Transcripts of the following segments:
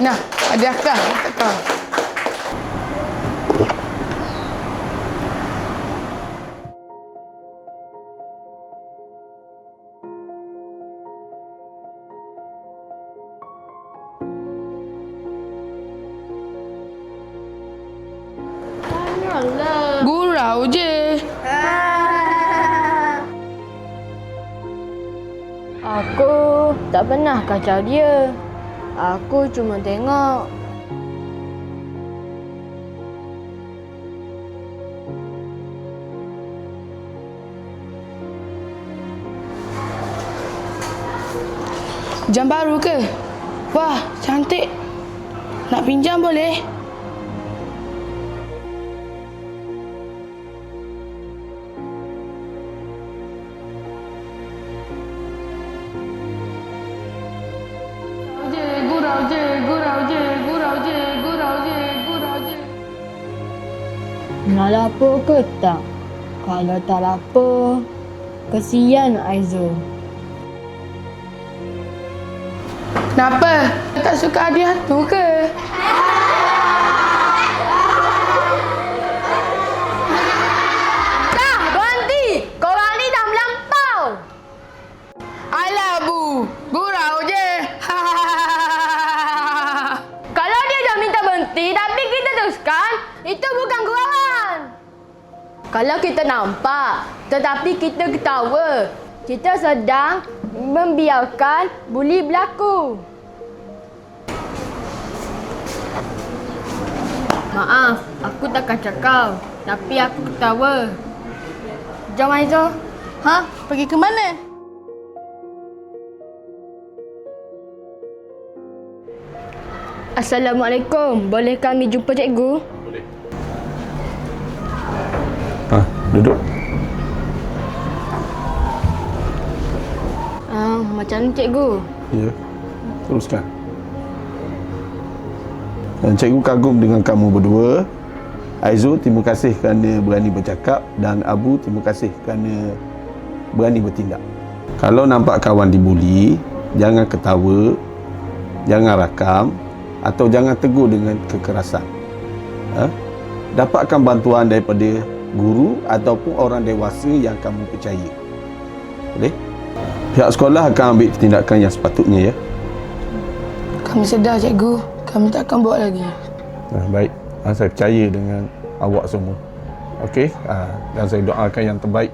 Nah, hadiah kau. Tak kau. Gurau je. Aku tak pernah kacau dia. Aku cuma tengok. Jam baru ke? Wah, cantik. Nak pinjam boleh? Gurau je, gurau je, gurau je, gurau je, gurau je. Nak lapor ke tak? Kalau tak lapor, kesian Aizul. Kenapa? Tak suka hadiah tu ke? Dah, berhenti! Korang ni dah melampau! Alah, Bu. Gurau je. Kalau dia dah minta berhenti tapi kita teruskan, itu bukan gurauan. Kalau kita nampak tetapi kita ketawa, kita sedang membiarkan buli berlaku. Maaf, aku tak kacau kau, tapi aku ketawa. Jom Aizul. Ha? Pergi ke mana? Assalamualaikum. Boleh kami jumpa cikgu? Boleh. Duduk. Macam ni cikgu. Ya. Teruskan. Dan cikgu kagum dengan kamu berdua. Aizul, terima kasih kerana berani bercakap, dan Abu, terima kasih kerana berani bertindak. Kalau nampak kawan dibuli, jangan ketawa, jangan rakam atau jangan tegur dengan kekerasan. Dapatkan bantuan daripada guru ataupun orang dewasa yang kamu percaya. Boleh? Pihak sekolah akan ambil tindakan yang sepatutnya, ya. Kami sedar, cikgu. Kami tak akan buat lagi. Baik. Saya percaya dengan awak semua. Okey? Dan saya doakan yang terbaik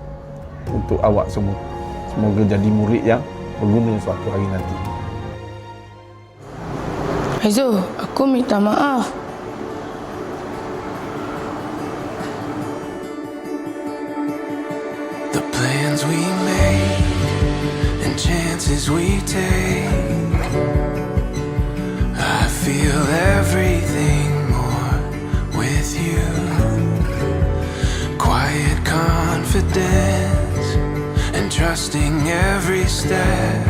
untuk awak semua. Semoga jadi murid yang berguna suatu hari nanti. Aizul, aku minta maaf. The plans we make and chances we take, I feel everything more with you. Quiet confidence and trusting every step.